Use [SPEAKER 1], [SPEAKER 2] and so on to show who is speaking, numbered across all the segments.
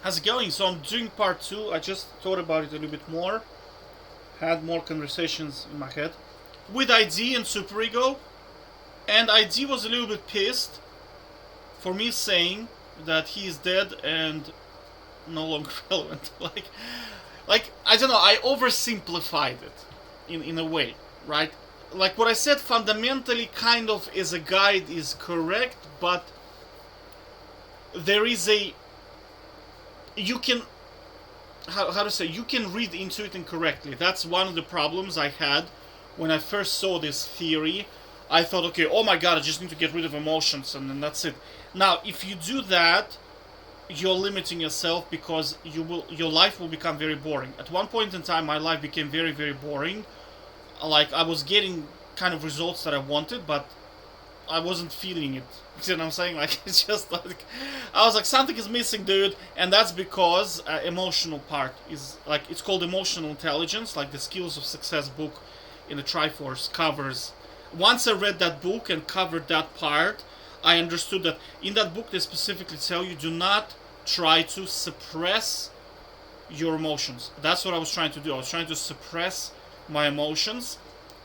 [SPEAKER 1] How's it going? So I'm doing part two. I just thought about it a little bit more, had more conversations in my head with ID and Superego, and ID was a little bit pissed for me saying that he is dead and no longer relevant. Like I don't know. I oversimplified it in a way, right? Like what I said fundamentally, kind of as a guide, is correct, but there is a you can how to say, you can read into it incorrectly. That's one of the problems I had when I first saw this theory. I thought, okay, oh my god, I just need to get rid of emotions and then that's it. Now, if you do that, you're limiting yourself because your life will become very boring. At one point in time, my life became very, very boring. Like I was getting kind of results that I wanted, but I wasn't feeling it. You know what I'm saying? Like it's just like I was like something is missing, dude, and that's because emotional part is like it's called emotional intelligence, like the Skills of Success book in the Triforce covers. Once I read that book and covered that part, I understood that in that book they specifically tell you do not try to suppress your emotions. That's what I was trying to do. I was trying to suppress my emotions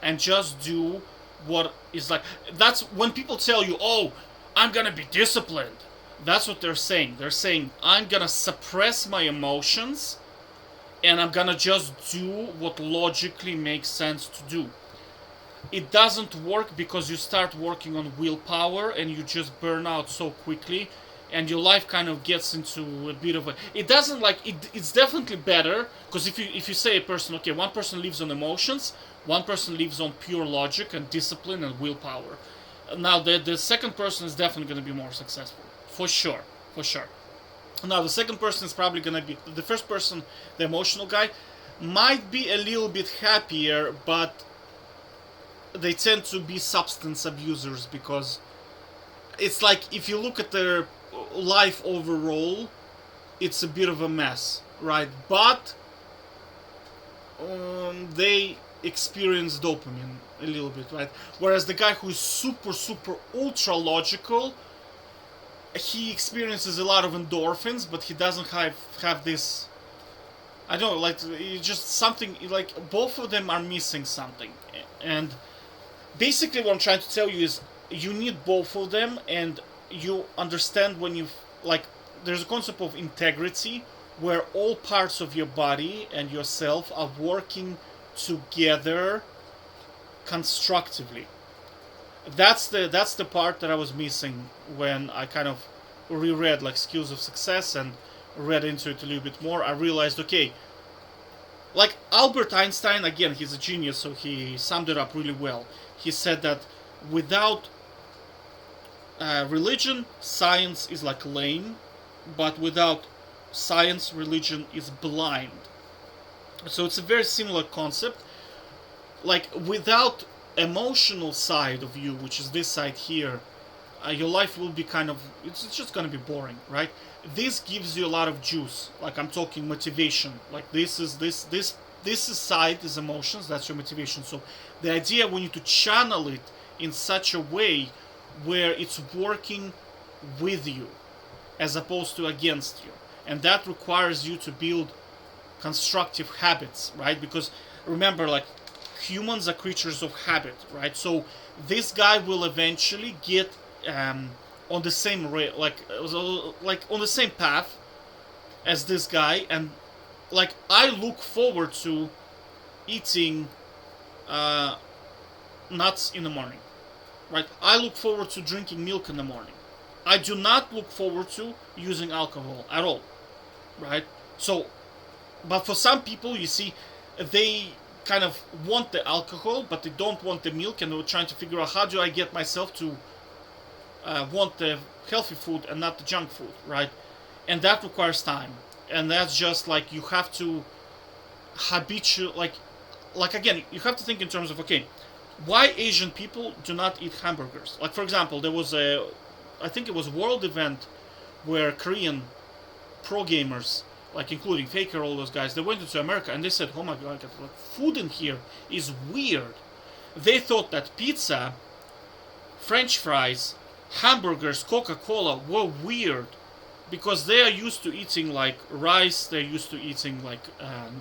[SPEAKER 1] and just do what is like. That's when people tell you, oh, I'm gonna be disciplined. That's what they're saying. They're saying, I'm gonna suppress my emotions and I'm gonna just do what logically makes sense to do. It doesn't work because you start working on willpower and you just burn out so quickly and your life kind of gets into a bit of a it doesn't like it's definitely better because if you say a person, okay, one person lives on emotions, one person lives on pure logic and discipline and willpower. Now the second person is definitely going to be more successful, for sure. Now the second person is probably going to be the first person. The emotional guy might be a little bit happier, but they tend to be substance abusers because it's like if you look at their life overall, it's a bit of a mess, right? But they experience dopamine a little bit, right? Whereas the guy who is super, super, ultra logical, he experiences a lot of endorphins, but he doesn't have this. I don't know, like it's just something like both of them are missing something, and basically what I'm trying to tell you is you need both of them, and you understand when you like. There's a concept of integrity where all parts of your body and yourself are working together constructively. That's the part that I was missing when I kind of reread like Skills of Success and read into it a little bit more. I realized, okay, like Albert Einstein, again, he's a genius, so he summed it up really well. He said that without religion, science is like lame, but without science, religion is blind. So it's a very similar concept. Like without emotional side of you, which is this side here, your life will be kind of it's just gonna be boring, right? This gives you a lot of juice. Like I'm talking motivation. Like this is side is emotions. That's your motivation. So the idea we need to channel it in such a way where it's working with you as opposed to against you, and that requires you to build constructive habits, right? Because remember, like humans are creatures of habit, right? So this guy will eventually get on the same like on the same path as this guy, and like I look forward to eating nuts in the morning, right? I look forward to drinking milk in the morning. I do not look forward to using alcohol at all, right? So, but for some people, you see, they kind of want the alcohol, but they don't want the milk, and they're trying to figure out how do I get myself to want the healthy food and not the junk food, right? And that requires time, and that's just like you have to habitual like again, you have to think in terms of, okay, why Asian people do not eat hamburgers. Like for example, there was I think it was a world event where Korean pro gamers, like including Faker, all those guys, they went into America and they said, oh my god, like, food in here is weird. They thought that pizza, French fries, hamburgers, Coca-Cola were weird. because they are used to eating like rice, they're used to eating like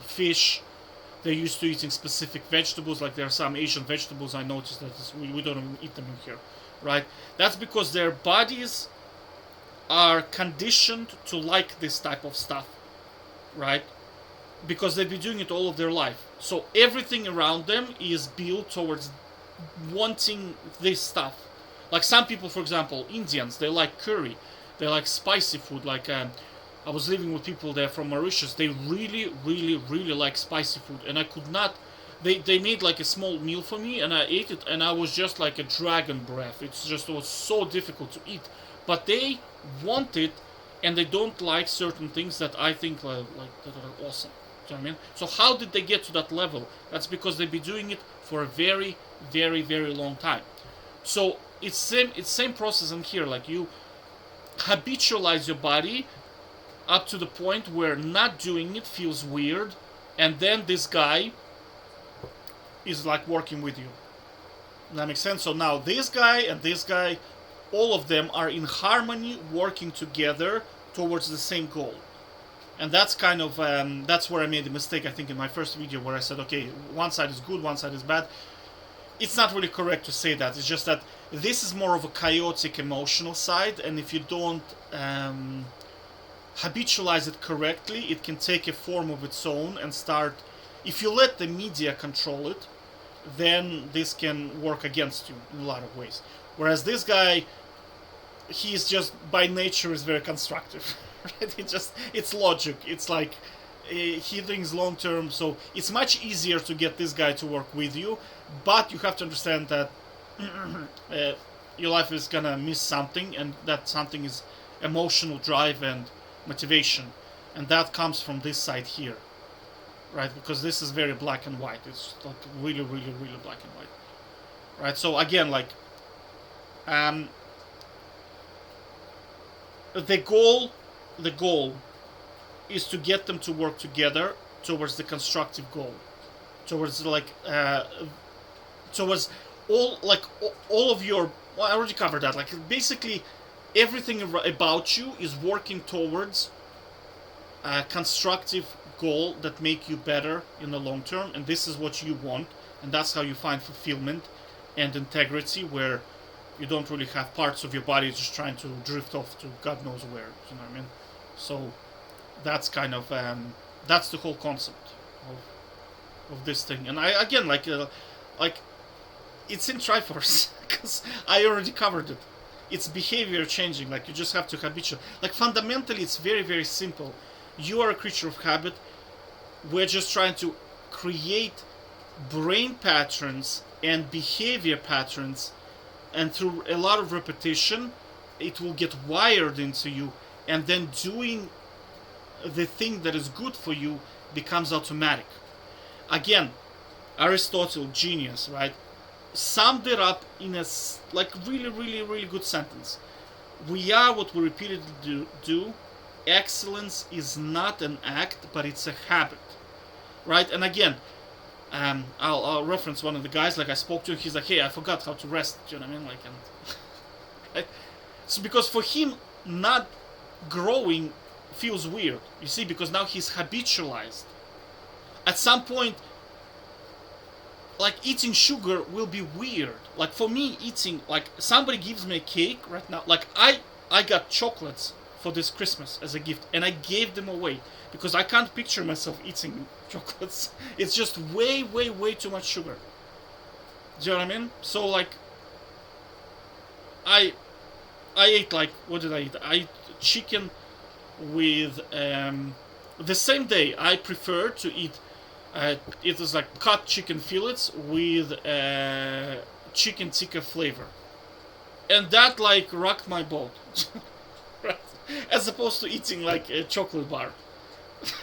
[SPEAKER 1] fish, they're used to eating specific vegetables. Like there are some Asian vegetables I noticed that we don't even eat them in here, right? That's because their bodies are conditioned to like this type of stuff, right? Because they've been doing it all of their life. So everything around them is built towards wanting this stuff. Like some people, for example, Indians, they like curry, they like spicy food. Like I was living with people there from Mauritius. They really, really, really like spicy food, and I could not. They made like a small meal for me, and I ate it, and I was just like a dragon breath. It was so difficult to eat, but they want it, and they don't like certain things that I think like that are awesome. Do you know what I mean? So how did they get to that level? That's because they've been doing it for a very, very, very long time. So it's same process in here. Like you habitualize your body up to the point where not doing it feels weird, and then this guy is like working with you. That makes sense. So now this guy and this guy, all of them are in harmony, working together towards the same goal. And that's kind of that's where I made a mistake, I think, in my first video, where I said, okay, one side is good, one side is bad. It's not really correct to say that. It's just that this is more of a chaotic emotional side, and if you don't habitualize it correctly, it can take a form of its own and start. If you let the media control it, then this can work against you in a lot of ways. Whereas this guy, he's just by nature is very constructive. Right? It's logic. It's like he thinks long term, so it's much easier to get this guy to work with you. But you have to understand that your life is gonna miss something, and that something is emotional drive and motivation, and that comes from this side here, right? Because this is very black and white. It's like really, really, really black and white, right? So again, like the goal is to get them to work together towards the constructive goal, towards like towards all of your. Well, I already covered that. Like basically, everything about you is working towards a constructive goal that make you better in the long term, and this is what you want, and that's how you find fulfillment and integrity, where you don't really have parts of your body just trying to drift off to God knows where. You know what I mean? So that's kind of that's the whole concept of this thing. And I again like it's in Triforce because I already covered it. It's behavior changing. Like you just have to habitual. Like fundamentally, it's very, very simple. You are a creature of habit. We're just trying to create brain patterns and behavior patterns, and through a lot of repetition, it will get wired into you, and then doing the thing that is good for you becomes automatic. Again, Aristotle, genius, right? Summed it up in a like really, really, really good sentence. We are what we repeatedly do. Excellence is not an act, but it's a habit, right? And again, I'll reference one of the guys. Like I spoke to, he's like, "Hey, I forgot how to rest." Do you know what I mean? Like, and right? So because for him, not growing feels weird. You see, because now he's habitualized. At some point, like eating sugar will be weird. Like for me, eating, like somebody gives me a cake right now. Like I got chocolates for this Christmas as a gift, and I gave them away because I can't picture myself eating chocolates. It's just way, way, way too much sugar. Do you know what I mean? So like, I ate like, what did I eat? I ate chicken with the same day. I prefer to eat. It was like cut chicken fillets with chicken tikka flavor, and that like rocked my boat, right? As opposed to eating like a chocolate bar.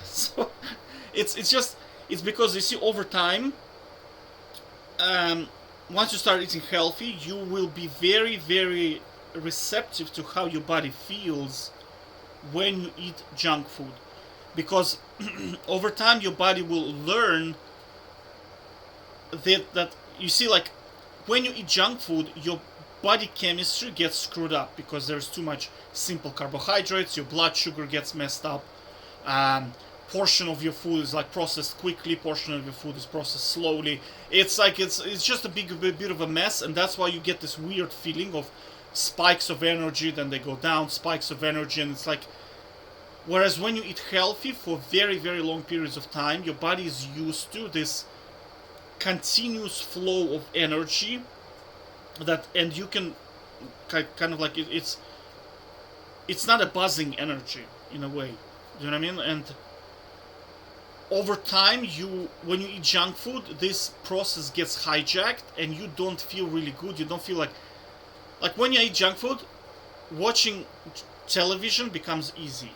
[SPEAKER 1] So it's because you see over time, once you start eating healthy, you will be very, very receptive to how your body feels when you eat junk food, because over time your body will learn that you see, like when you eat junk food, your body chemistry gets screwed up because there's too much simple carbohydrates. Your blood sugar gets messed up. Portion of your food is like processed quickly. Portion of your food is processed slowly. It's like it's just a bit of a mess, and that's why you get this weird feeling of spikes of energy. Then they go down, spikes of energy, and it's like. Whereas when you eat healthy for very, very long periods of time, your body is used to this continuous flow of energy that, and you can kind of like it's not a buzzing energy in a way. You know what I mean? And over time, when you eat junk food, this process gets hijacked, and you don't feel really good. You don't feel like when you eat junk food, watching television becomes easy.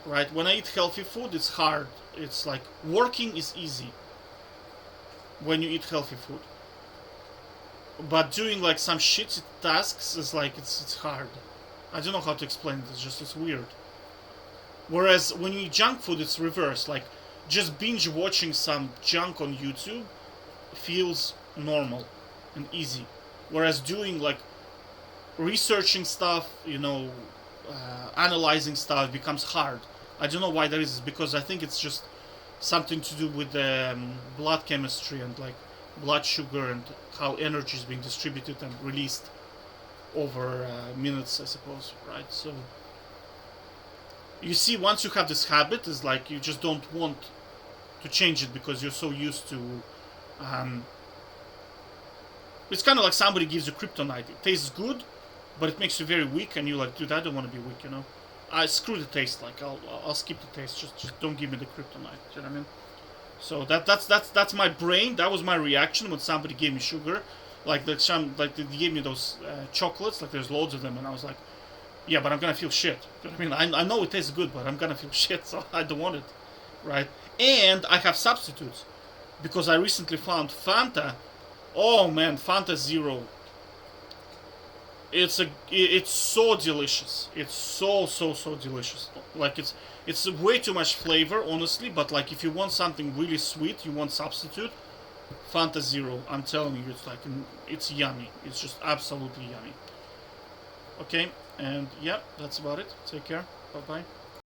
[SPEAKER 1] Right? When I eat healthy food, it's hard. It's like working is easy when you eat healthy food. But doing like some shitty tasks is like it's hard. I don't know how to explain it. It's weird. Whereas when you eat junk food, it's reverse. Like just binge watching some junk on YouTube feels normal and easy. Whereas doing like researching stuff, analyzing stuff becomes hard. I don't know why that is, because I think it's just something to do with blood chemistry and like blood sugar and how energy is being distributed and released over minutes, I suppose, right? So you see, once you have this habit, it's like you just don't want to change it because you're so used to. It's kind of like somebody gives you kryptonite. It tastes good, but it makes you very weak, and you're like, dude, I don't want to be weak, I screw the taste. Like I'll skip the taste. Just don't give me the kryptonite. You know what I mean? So that's my brain. That was my reaction when somebody gave me sugar, like they gave me those chocolates. Like there's loads of them, and I was like, yeah, but I'm gonna feel shit. You know what I mean? I know it tastes good, but I'm gonna feel shit, so I don't want it, right? And I have substitutes because I recently found Fanta. Oh man, Fanta Zero. It's so delicious. It's so delicious. Like it's way too much flavor, honestly. But like if you want something really sweet, you want substitute. Fanta Zero. I'm telling you, it's yummy. It's just absolutely yummy. Okay, and yeah, that's about it. Take care. Bye bye.